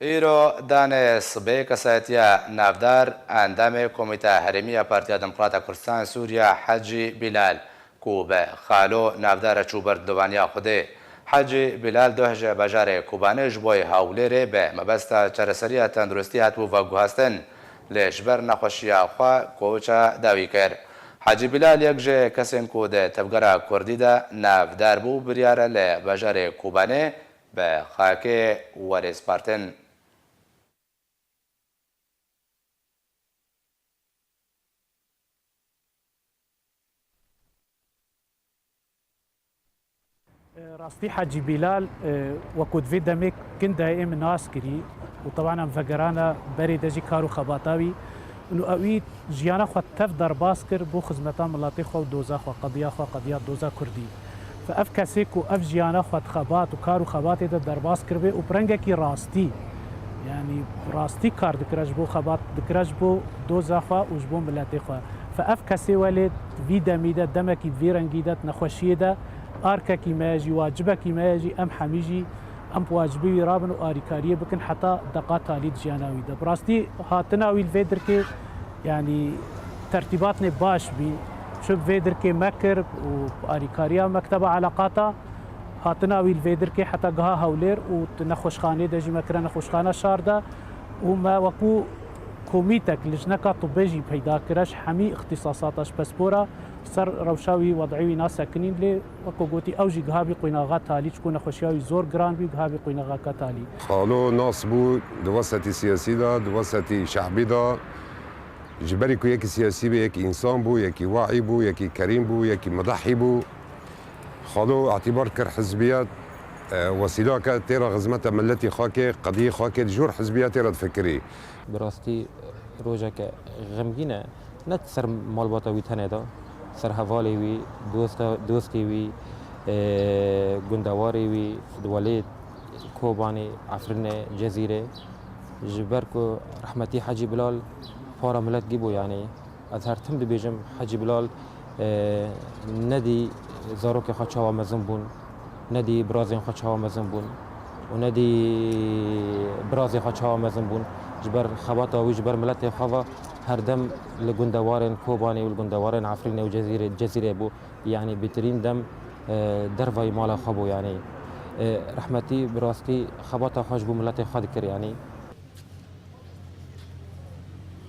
ایرو دانس به کسایتیا نافدار اندام کمیته هرمی پارتیا دموکراتا کردستان سوریا حجی بلال کو به خالو نافدار چوبرد دوانیا خوده حجی بلال دوهجه بجار کوبانه جبوی هاولره به مبستا چرسریا تندرستی هاتبو و گوهستن لجبر نخوشیا خوا کوچا داوی کرد. حجی بلال یک جه کسین کو ده تبگرا کردی ده نافدار بو بریاره لبجار کوبانه به خاک ورسپارتن. راستي حجي بلال وكود في دمك كنت دائما ناسكري وطبعا ام فقرانا بري دجي كارو خباطاوي انه اويت جيانا خو تفدر باسكر بو خدمتان ملاطي خو دوزا خو قضيه دوزا كردي فاف كاسيكو اف جيانا خو خبات وكارو خبات در باسكر بي وبرنجكي راستي يعني راستي كار دكراج بو خبات دكراج بو دوزا خو وجبو ملاطي خو فاف كاسي ولد في دميدا دمكي فيرنجيدات نخوشيدا آركاكي ماجي واجبكي ماجي أم حميجي أم واجبي رابن وآريكارية بكن حتى دقات تاليد جاناوي ده براستي هاتناوي الفيدركي يعني ترتيباتنا باش بي شوف فيدركي مكر وآريكارية مكتبة علاقاتا هاتناوي الفيدركي حتى قها هولير ونخوشخاني دجي مكرا نخوشخانة شارده وما وكو كوميتك لجنكا طبيجي بيدا كراش حمي اختصاصاتش بسبورا سر روشاوي وضعي ناس ساكنين لي وكو قوتي اوجي غابي قيناغا تالي تكون خوشياوي زور جران بي غابي قيناغا كتالي خالو ناس بو دوسطي سياسي دا دوسطي شعبي دا جبري كو يكي سياسي بي يكي انسان بو يكي واعي بو يكي كريم بو يكي مضحي بو خالو اعتبار كر حزبيات وسيلة تيرا غزمتا ملتي خاكي قضية خاكي جور حزبيات تيرا تفكري براستي روجك غمجينة نت سر مالباتا وي تندا سر هوالي وي دوستي وي گندواري وي دوليت كوباني عفرنة جزيرة جبركو رحمتي حجي بلال فارا ملت جيبو يعني أظهر تم بيجم حجي بلال ندي زاروك خدشاوا مزنبون ندي برازين خدشاوا مزنبون وندي برازي خدشاوا مزنبون جبر خباطا وجبر ملت خوا هردم لجندوارن كوباني والجندوارن عفرينة وجزيرة بو يعني بترين دم درفاي مالا خبو يعني رحمتي براستي خباطا خوش بو ملت خا ذكر يعني